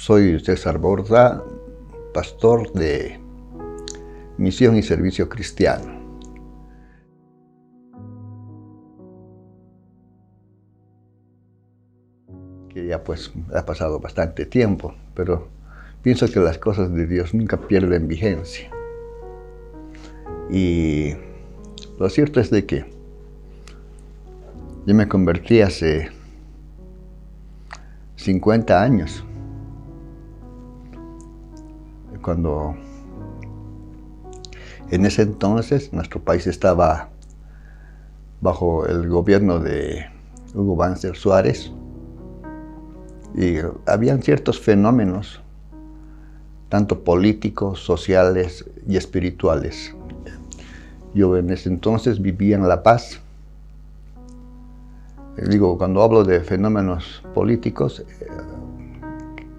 Soy César Borda, pastor de Misión y Servicio Cristiano. Que ya pues ha pasado bastante tiempo, pero pienso que las cosas de Dios nunca pierden vigencia. Y lo cierto es de que yo me convertí hace 50 años, cuando en ese entonces nuestro país estaba bajo el gobierno de Hugo Banzer Suárez y habían ciertos fenómenos, tanto políticos, sociales y espirituales. Yo en ese entonces vivía en La Paz. Digo, cuando hablo de fenómenos políticos,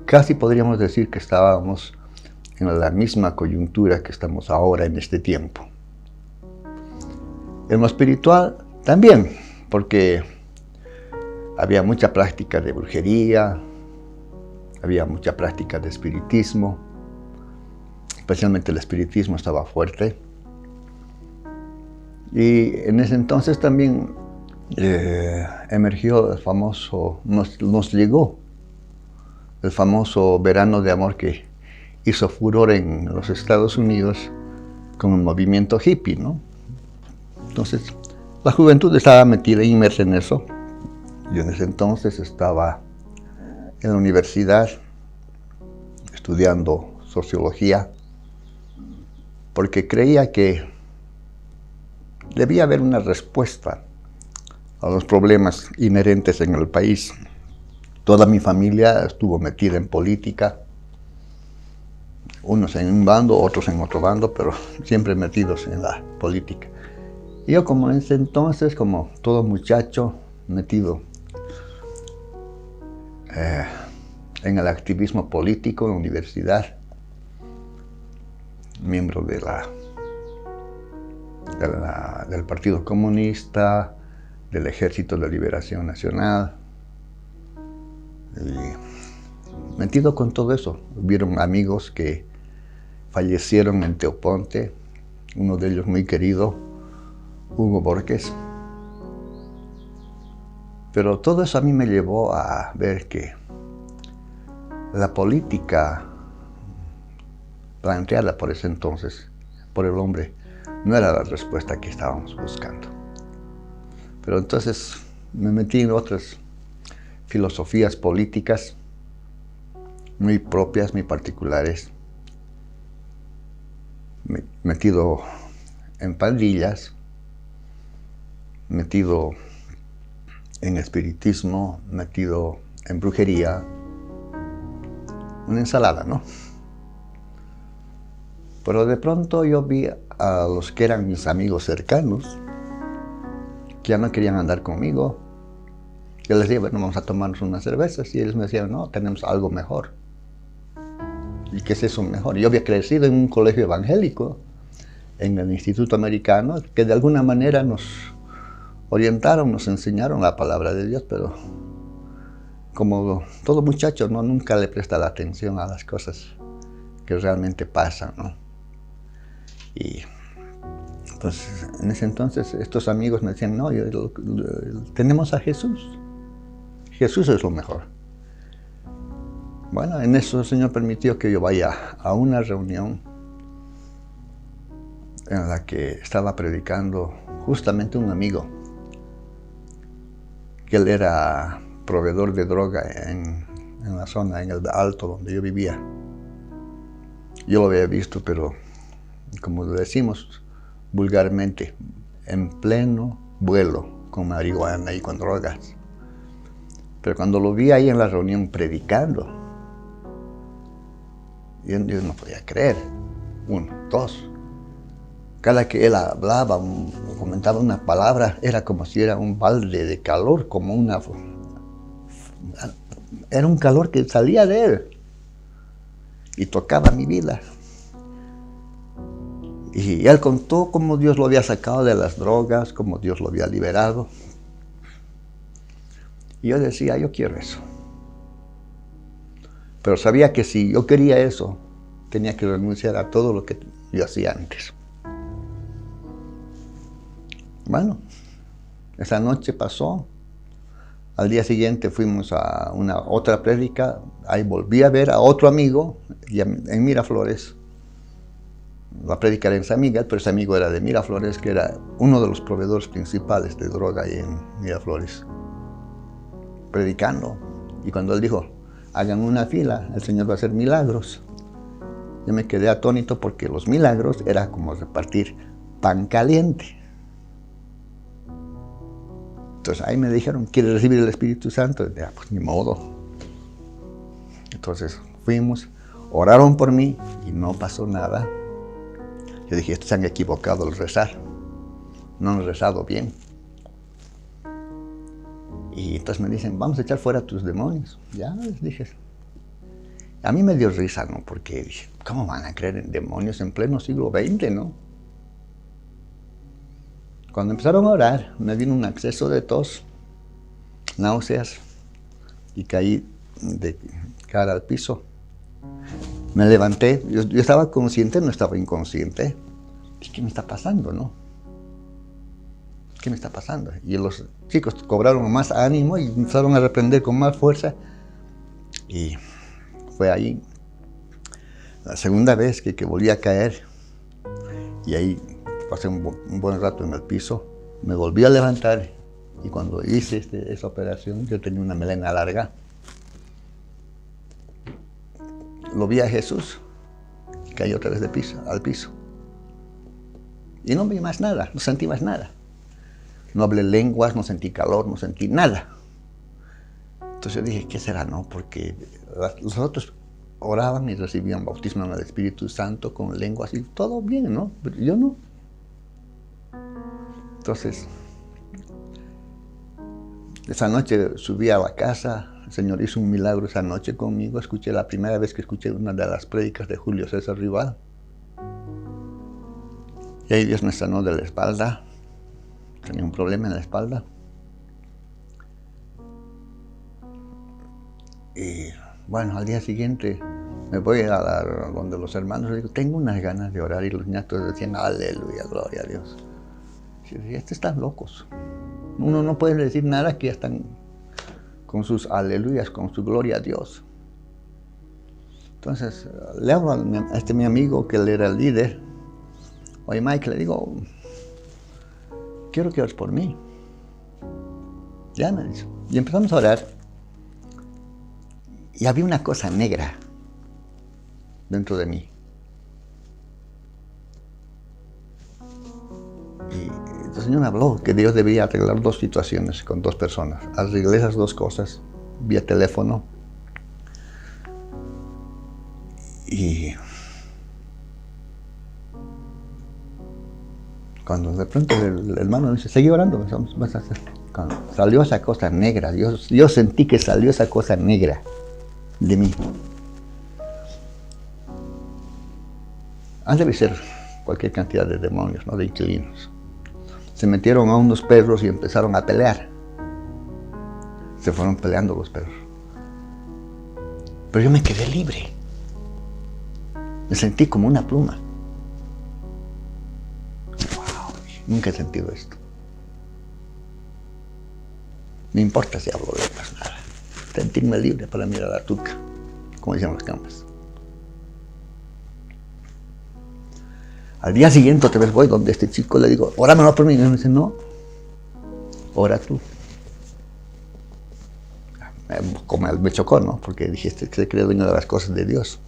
casi podríamos decir que estábamos en la misma coyuntura que estamos ahora en este tiempo. En lo espiritual también, porque había mucha práctica de brujería, había mucha práctica de espiritismo, especialmente el espiritismo estaba fuerte. Y en ese entonces también emergió el famoso, nos llegó el famoso verano de amor que hizo furor en los Estados Unidos con el movimiento hippie, ¿no? Entonces, la juventud estaba metida, inmersa en eso. Yo en ese entonces estaba en la universidad estudiando sociología, porque creía que debía haber una respuesta a los problemas inherentes en el país. Toda mi familia estuvo metida en política, unos en un bando, otros en otro bando, pero siempre metidos en la política. Y yo como en ese entonces, como todo muchacho, metido en el activismo político en la universidad, miembro del Partido Comunista, del Ejército de Liberación Nacional, y metido con todo eso. Hubieron amigos que fallecieron en Teoponte, uno de ellos muy querido, Hugo Borges. Pero todo eso a mí me llevó a ver que la política planteada por ese entonces, por el hombre, no era la respuesta que estábamos buscando. Pero entonces me metí en otras filosofías políticas muy propias, muy particulares, metido en pandillas, metido en espiritismo, metido en brujería, una ensalada, ¿no? Pero de pronto yo vi a los que eran mis amigos cercanos, que ya no querían andar conmigo. Yo les decía, bueno, vamos a tomarnos unas cervezas, y ellos me decían, no, tenemos algo mejor. ¿Y qué es eso mejor? Yo había crecido en un colegio evangélico, en el Instituto Americano, que de alguna manera nos orientaron, nos enseñaron la palabra de Dios, pero como todo muchacho, ¿no? Nunca le presta la atención a las cosas que realmente pasan, ¿no? Y entonces, en ese entonces, estos amigos me decían, no, tenemos a Jesús. Jesús es lo mejor. Bueno, en eso el Señor permitió que yo vaya a una reunión en la que estaba predicando justamente un amigo, que él era proveedor de droga en la zona, en el Alto, donde yo vivía. Yo lo había visto, pero como lo decimos vulgarmente, en pleno vuelo con marihuana y con drogas. Pero cuando lo vi ahí en la reunión predicando, yo no podía creer. Uno, dos. Cada que él hablaba, comentaba una palabra, era como si era un balde de calor, como era un calor que salía de él y tocaba mi vida. Y él contó cómo Dios lo había sacado de las drogas, cómo Dios lo había liberado. Y yo decía, yo quiero eso. Pero sabía que si yo quería eso, tenía que renunciar a todo lo que yo hacía antes. Bueno, esa noche pasó. Al día siguiente fuimos a otra prédica. Ahí volví a ver a otro amigo en Miraflores. La prédica era en San Miguel, pero ese amigo era de Miraflores, que era uno de los proveedores principales de droga ahí en Miraflores, predicando. Y cuando él dijo, hagan una fila, el Señor va a hacer milagros, yo me quedé atónito porque los milagros era como repartir pan caliente. Entonces ahí me dijeron, ¿quieres recibir el Espíritu Santo? Ya, pues ni modo. Entonces fuimos, oraron por mí y no pasó nada. Yo dije, estos se han equivocado al rezar, no han rezado bien. Y entonces me dicen, vamos a echar fuera tus demonios. Ya les dije. A mí me dio risa, ¿no? Porque dije, ¿cómo van a creer en demonios en pleno siglo XX, no? Cuando empezaron a orar, me vino un acceso de tos, náuseas, y caí de cara al piso. Me levanté, yo estaba consciente, no estaba inconsciente. Dije, ¿qué me está pasando, no? ¿Qué me está pasando? Y los chicos cobraron más ánimo y empezaron a reprender con más fuerza. Y fue ahí la segunda vez que volví a caer. Y ahí pasé un buen rato en el piso. Me volví a levantar. Y cuando hice esa operación, yo tenía una melena larga. Lo vi a Jesús, caí otra vez al piso. Y no vi más nada, no sentí más nada. No hablé lenguas, no sentí calor, no sentí nada. Entonces yo dije, ¿qué será, no? Porque los otros oraban y recibían bautismo en el Espíritu Santo con lenguas y todo bien, ¿no? Pero yo no. Entonces, esa noche subí a la casa. El Señor hizo un milagro esa noche conmigo. Escuché la primera vez que escuché una de las prédicas de Julio César Rival. Y ahí Dios me sanó de la espalda. Tenía un problema en la espalda. Y bueno, al día siguiente me voy a donde los hermanos y digo, tengo unas ganas de orar. Y los nietos decían, aleluya, gloria a Dios. Y yo dije, estos están locos. Uno no puede decir nada que ya están con sus aleluyas, con su gloria a Dios. Entonces, le hablo a mi amigo, que él era el líder. Oye, Mike, le digo, quiero que ores por mí. Ya me dice. Y empezamos a orar. Y había una cosa negra dentro de mí. Y el Señor me habló que Dios debía arreglar dos situaciones con dos personas. Arreglé esas dos cosas vía teléfono. Y cuando de pronto el hermano me dice, seguí orando, vas a hacer. Cuando salió esa cosa negra, yo sentí que salió esa cosa negra de mí. Debe ser cualquier cantidad de demonios, ¿no? De inquilinos. Se metieron a unos perros y empezaron a pelear. Se fueron peleando los perros. Pero yo me quedé libre. Me sentí como una pluma. Wow, nunca he sentido esto. No importa si hablo lenguas, nada. Sentirme libre para mirar a la tuca, como dicen los campos. Al día siguiente otra vez voy donde este chico, le digo, óramelo por mí. Y me dice, no, ora tú. Como me chocó, ¿no? Porque dijiste que se cree dueño de las cosas de Dios.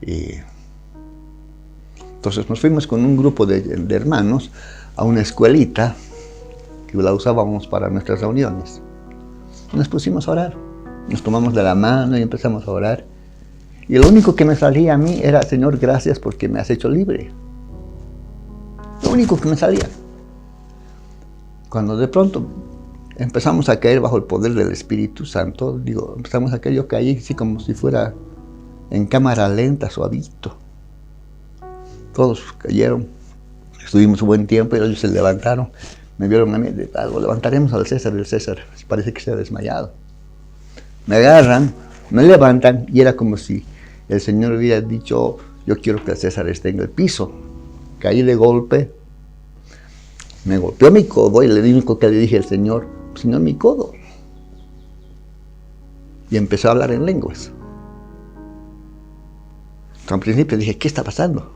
Y entonces nos fuimos con un grupo de hermanos a una escuelita que la usábamos para nuestras reuniones. Y nos pusimos a orar. Nos tomamos de la mano y empezamos a orar. Y lo único que me salía a mí era, Señor, gracias porque me has hecho libre. Lo único que me salía. Cuando de pronto empezamos a caer bajo el poder del Espíritu Santo, empezamos a caer, yo caí así como si fuera en cámara lenta, suavito. Todos cayeron. Estuvimos un buen tiempo y ellos se levantaron. Me vieron a mí, algo levantaremos al César, el César parece que se ha desmayado. Me agarran, me levantan y era como si el Señor hubiera dicho, yo quiero que el César esté en el piso. Caí de golpe, me golpeó mi codo y lo único que le dije al Señor, Señor, mi codo. Y empezó a hablar en lenguas. Al principio dije, ¿qué está pasando?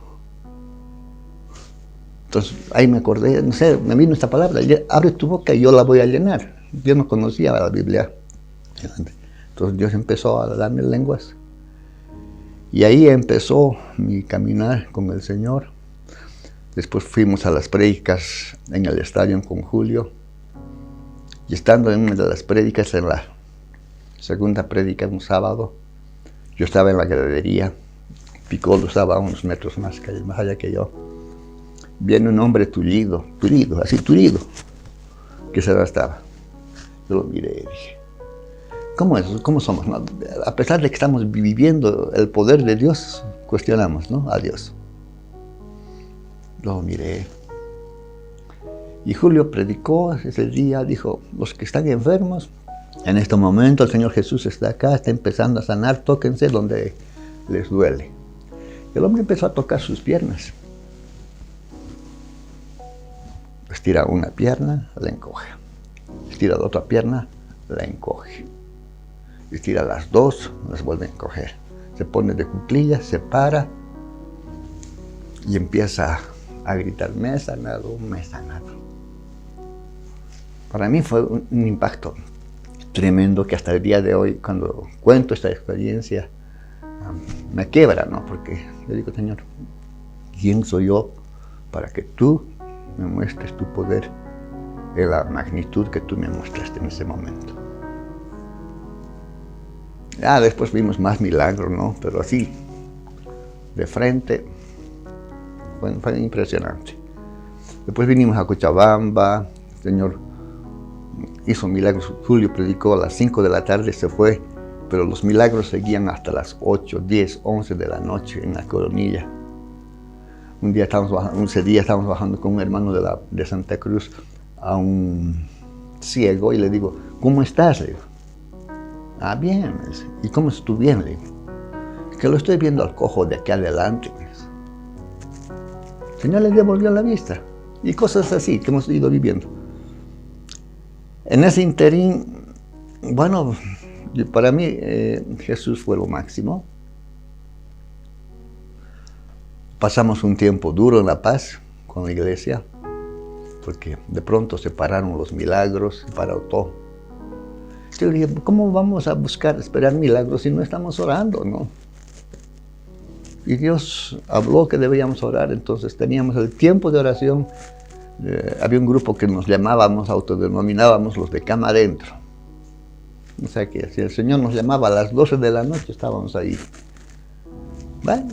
Entonces ahí me acordé, no sé, me vino esta palabra, abre tu boca y yo la voy a llenar. Yo no conocía la Biblia. Entonces Dios empezó a darme lenguas. Y ahí empezó mi caminar con el Señor. Después fuimos a las prédicas en el estadio con Julio. Y estando en una de las prédicas, en la segunda prédica, un sábado, yo estaba en la gradería. Piccolo estaba a unos metros más allá que yo. Viene un hombre tullido, así tullido, que se arrastraba. Yo lo miré y dije, ¿cómo es? ¿Cómo somos? ¿No? A pesar de que estamos viviendo el poder de Dios, cuestionamos, ¿no? A Dios. Lo miré. Y Julio predicó ese día, dijo, los que están enfermos, en este momento el Señor Jesús está acá, está empezando a sanar, tóquense donde les duele. El hombre empezó a tocar sus piernas. Estira una pierna, la encoge. Estira la otra pierna, la encoge. Estira las dos, las vuelve a encoger. Se pone de cuclillas, se para y empieza a gritar, me he sanado, me he sanado. Para mí fue un impacto tremendo que hasta el día de hoy, cuando cuento esta experiencia, me quiebra, ¿no? Porque yo digo, Señor, ¿quién soy yo para que tú me muestres tu poder en la magnitud que tú me mostraste en ese momento? Ya después vimos más milagros, ¿no? Pero así, de frente, fue impresionante. Después vinimos a Cochabamba, el Señor hizo milagros. Julio predicó a las 5 de la tarde, se fue, pero los milagros seguían hasta las 8, 10, 11 de la noche en la Coronilla. Ese día estábamos bajando con un hermano de Santa Cruz a un ciego y le digo, ¿cómo estás? Le digo, ah, bien. Me dice, ¿y cómo es tu bien? Le digo, que lo estoy viendo al cojo de aquí adelante. Me dice. El Señor le devolvió la vista y cosas así que hemos ido viviendo. En ese interín, bueno, para mí Jesús fue lo máximo. Pasamos un tiempo duro en La Paz con la iglesia, porque de pronto se pararon los milagros, se paró todo. Yo le dije, ¿cómo vamos a esperar milagros si no estamos orando, no? Y Dios habló que debíamos orar, entonces teníamos el tiempo de oración. Había un grupo que nos llamábamos, autodenominábamos los de cama adentro. O sea que si el Señor nos llamaba a las 12 de la noche, estábamos ahí. Bueno,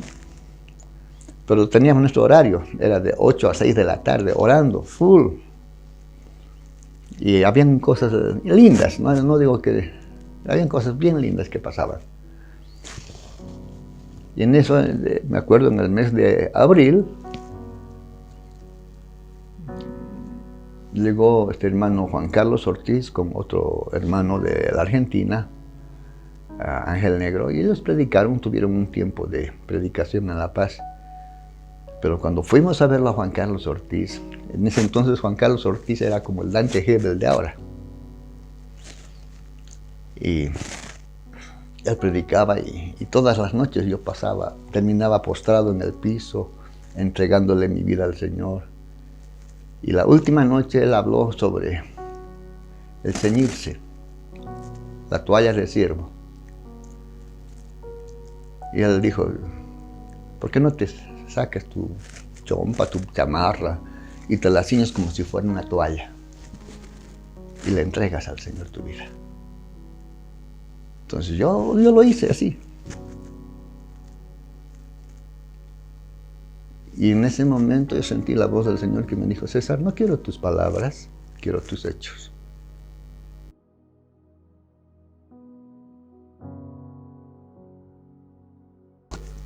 pero teníamos nuestro horario, era de 8 a 6 de la tarde, orando, full. Y habían cosas lindas, no digo que... Habían cosas bien lindas que pasaban. Y en eso, me acuerdo, en el mes de abril, llegó este hermano Juan Carlos Ortiz con otro hermano de la Argentina, Ángel Negro, y ellos predicaron, tuvieron un tiempo de predicación en La Paz. Pero cuando fuimos a verlo a Juan Carlos Ortiz, en ese entonces Juan Carlos Ortiz era como el Dante Gebel de ahora. Y él predicaba y todas las noches yo terminaba postrado en el piso, entregándole mi vida al Señor. Y la última noche él habló sobre el ceñirse, la toalla de siervo. Y él dijo, ¿por qué no te sacas tu chompa, tu chamarra y te la ciñes como si fuera una toalla y le entregas al Señor tu vida? Entonces yo lo hice así. Y en ese momento yo sentí la voz del Señor que me dijo, César, no quiero tus palabras, quiero tus hechos.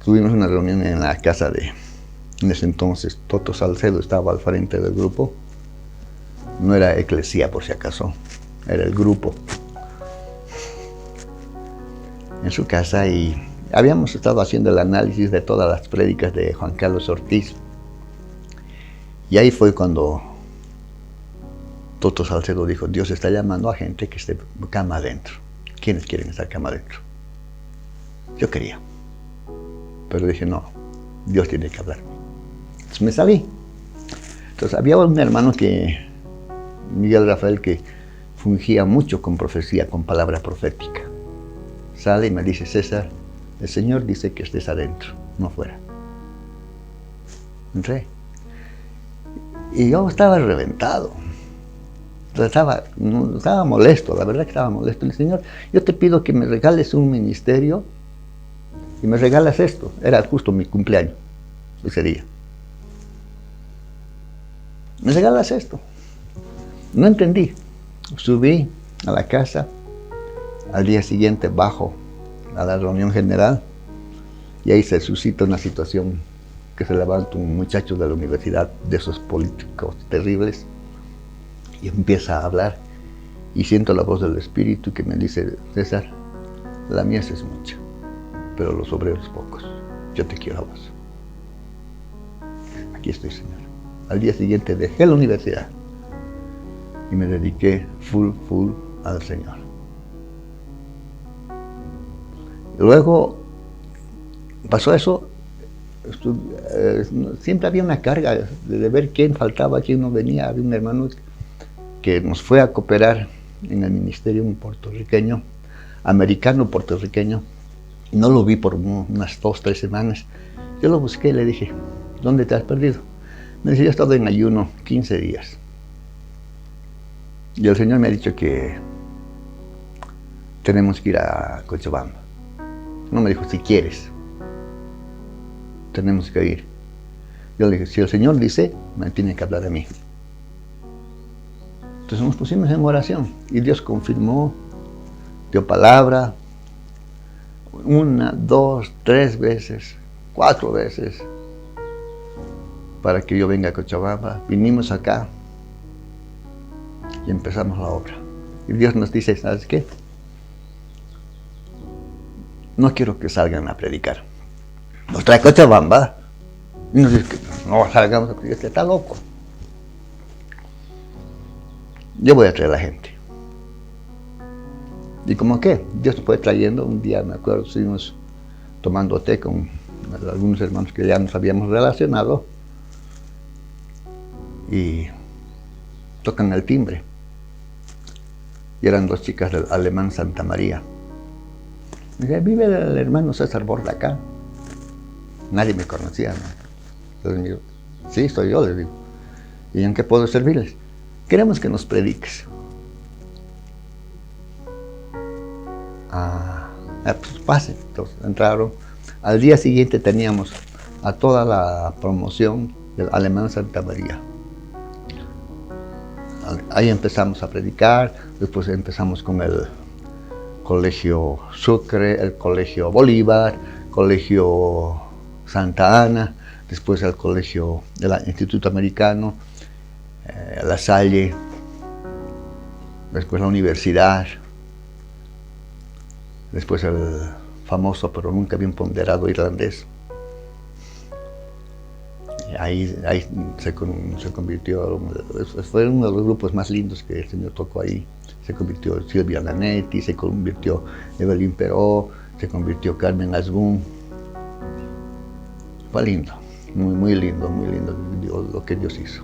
Tuvimos una reunión en la casa en ese entonces, Toto Salcedo estaba al frente del grupo. No era eclesía por si acaso, era el grupo. en su casa y habíamos estado haciendo el análisis de todas las prédicas de Juan Carlos Ortiz. Y ahí fue cuando Toto Salcedo dijo, Dios está llamando a gente que esté cama adentro. ¿Quiénes quieren estar cama adentro? Yo quería. Pero dije, no, Dios tiene que hablar. Entonces me salí. Entonces había un hermano Miguel Rafael, que fungía mucho con profecía, con palabra profética. Sale y me dice, César, el Señor dice que estés adentro, no afuera. Entré. Y yo estaba reventado. Estaba molesto, la verdad que estaba molesto. El Señor, yo te pido que me regales un ministerio y me regalas esto. Era justo mi cumpleaños, ese día. Me regalas esto. No entendí. Subí a la casa, al día siguiente bajo a la reunión general y ahí se suscita una situación que se levanta un muchacho de la universidad, de esos políticos terribles, y empieza a hablar y siento la voz del Espíritu que me dice, César, la mies es mucha, pero los obreros pocos, yo te quiero a vos. Aquí estoy, Señor. Al día siguiente dejé la universidad y me dediqué full al Señor. Luego pasó eso, siempre había una carga de ver quién faltaba, quién no venía. Había un hermano que nos fue a cooperar en el ministerio, un puertorriqueño, americano puertorriqueño, y no lo vi por unas 2 o 3 semanas. Yo lo busqué y le dije, ¿dónde te has perdido? Me dice, yo he estado en ayuno 15 días. Y el Señor me ha dicho que tenemos que ir a Cochabamba. No me dijo, si quieres, tenemos que ir. Yo le dije, si el Señor dice, me tiene que hablar a mí. Entonces nos pusimos en oración y Dios confirmó, dio palabra, 1, 2, 3 veces, 4 veces, para que yo venga a Cochabamba. Vinimos acá y empezamos la obra. Y Dios nos dice, ¿sabes qué? No quiero que salgan a predicar. Nos trae Cochabamba y nos dice que no salgamos a predicar, está loco. Yo voy a traer a la gente. ¿Y cómo qué? Dios nos fue trayendo. Un día, me acuerdo, estuvimos tomando té con algunos hermanos que ya nos habíamos relacionado y tocan el timbre. Y eran 2 chicas del Alemán Santa María. Me dice, vive el hermano César Borda acá. Nadie me conocía, ¿no? Entonces me digo, sí, soy yo, les digo. ¿Y en qué puedo servirles? Queremos que nos prediques. Pues pase. Entonces entraron. Al día siguiente teníamos a toda la promoción del Alemán Santa María. Ahí empezamos a predicar, después empezamos con el Colegio Sucre, el Colegio Bolívar, Colegio Santa Ana, después el Colegio del Instituto Americano, La Salle, después la universidad, después el famoso pero nunca bien ponderado irlandés. Ahí se convirtió, fue uno de los grupos más lindos que el Señor tocó ahí. Se convirtió Silvia Lanetti, se convirtió Evelyn Peró, se convirtió Carmen Asbun. Fue lindo, muy lindo lo que Dios hizo.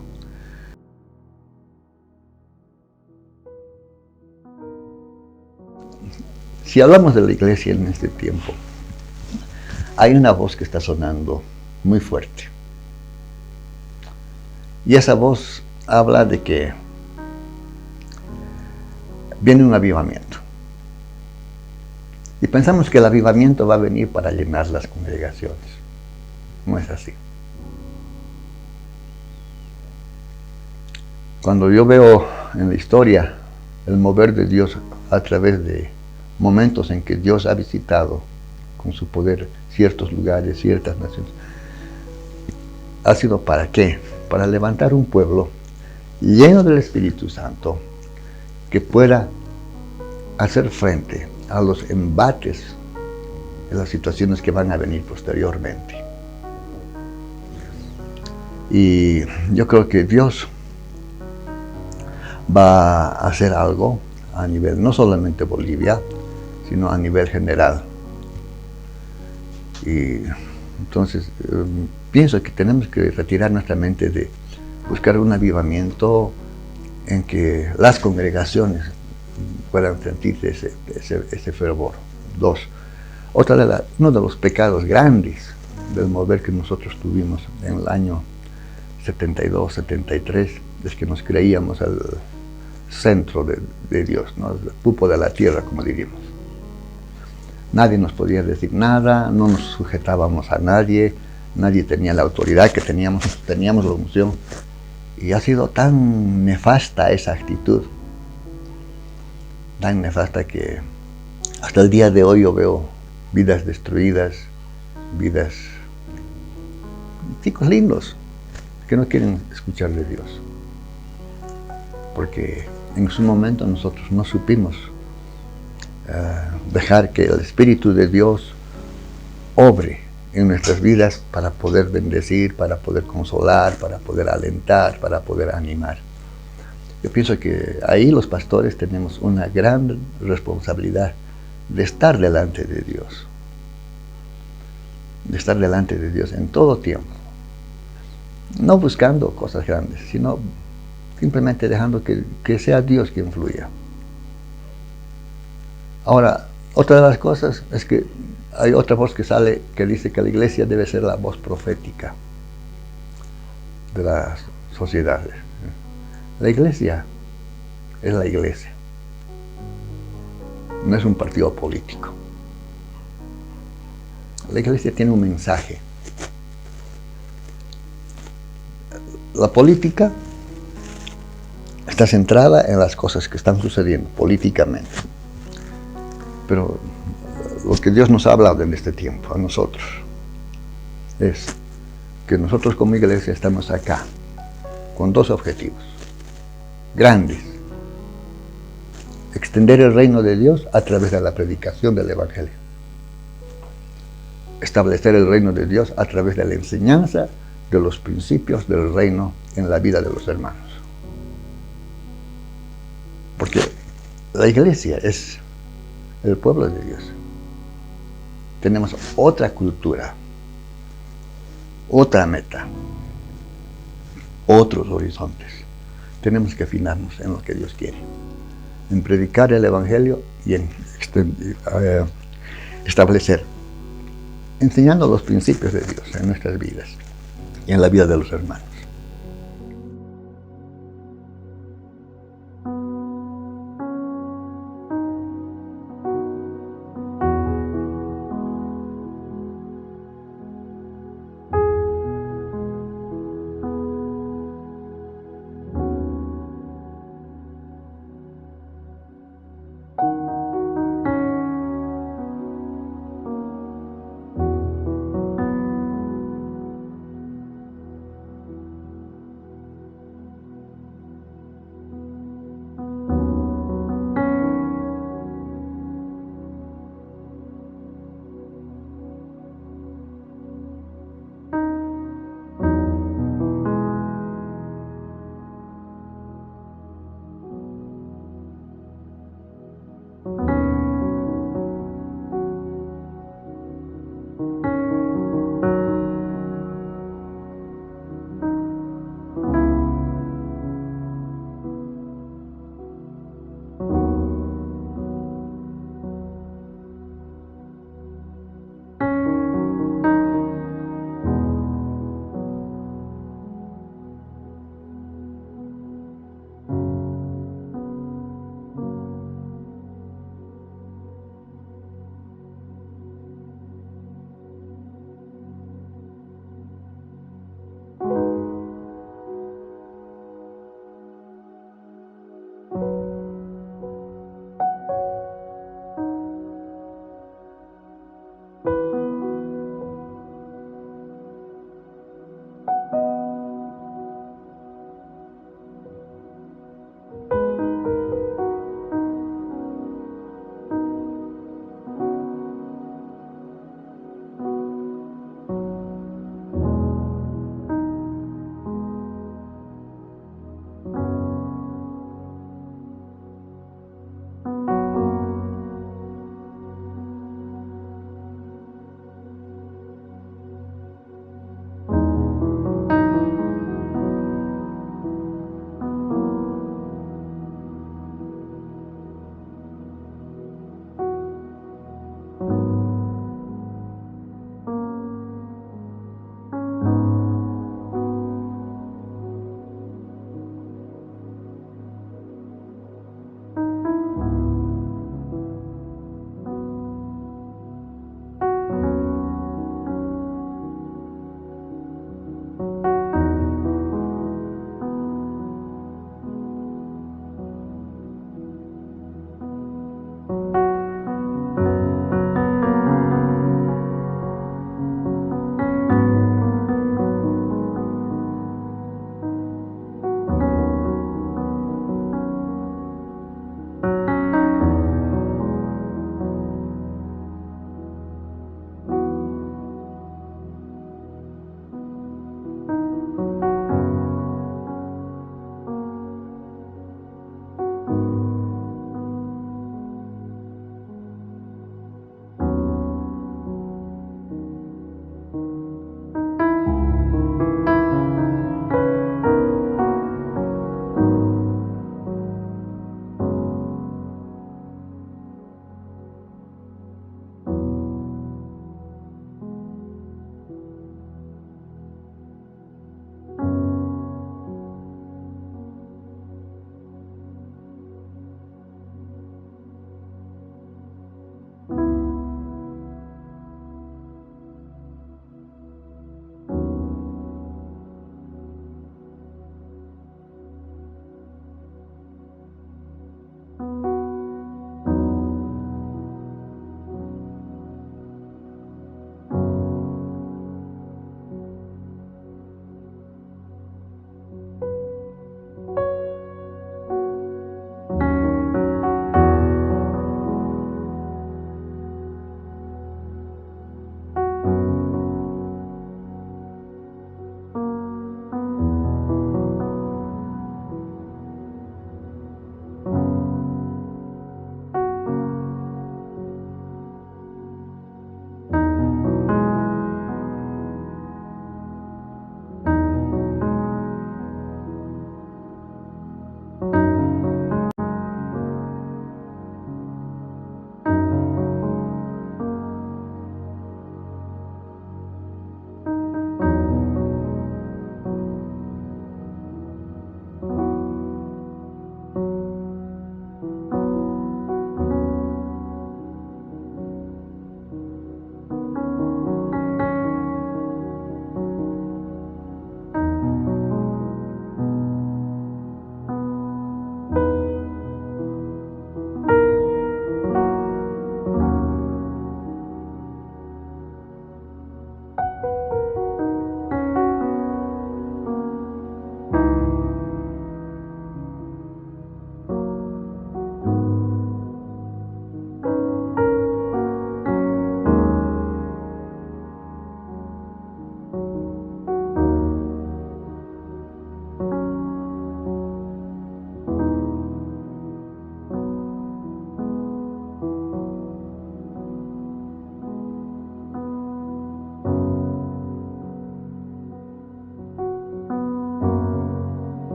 Si hablamos de la iglesia en este tiempo, hay una voz que está sonando muy fuerte. Y esa voz habla de que viene un avivamiento. Y pensamos que el avivamiento va a venir para llenar las congregaciones. No es así. Cuando yo veo en la historia el mover de Dios a través de momentos en que Dios ha visitado con su poder ciertos lugares, ciertas naciones, ¿ha sido para qué? Para levantar un pueblo lleno del Espíritu Santo que pueda hacer frente a los embates de las situaciones que van a venir posteriormente. Y yo creo que Dios va a hacer algo a nivel, no solamente Bolivia, sino a nivel general. Y entonces pienso que tenemos que retirar nuestra mente de buscar un avivamiento en que las congregaciones puedan sentir ese fervor. Dos, uno de los pecados grandes del mover que nosotros tuvimos en el año 72, 73, es que nos creíamos el centro de Dios, ¿no? El pupo de la tierra, como diríamos. Nadie nos podía decir nada, no nos sujetábamos a nadie, nadie tenía la autoridad que teníamos la unción. Y ha sido tan nefasta esa actitud, tan nefasta que hasta el día de hoy yo veo vidas destruidas, chicos lindos, que no quieren escuchar de Dios. Porque en su momento nosotros no supimos dejar que el Espíritu de Dios obre en nuestras vidas para poder bendecir, para poder consolar, para poder alentar, para poder animar. Yo pienso que ahí los pastores tenemos una gran responsabilidad de estar delante de Dios. De estar delante de Dios en todo tiempo. No buscando cosas grandes, sino simplemente dejando que sea Dios quien fluya. Ahora, otra de las cosas es que hay otra voz que sale que dice que la iglesia debe ser la voz profética de las sociedades. La iglesia es la iglesia. No es un partido político. La iglesia tiene un mensaje. La política está centrada en las cosas que están sucediendo políticamente. Pero lo que Dios nos ha hablado en este tiempo a nosotros es que nosotros como iglesia estamos acá con dos objetivos grandes: extender el reino de Dios a través de la predicación del Evangelio, establecer el reino de Dios a través de la enseñanza de los principios del reino en la vida de los hermanos. Porque la iglesia es el pueblo de Dios. Tenemos otra cultura, otra meta, otros horizontes. Tenemos que afinarnos en lo que Dios quiere, en predicar el Evangelio y en establecer, enseñando los principios de Dios en nuestras vidas y en la vida de los hermanos.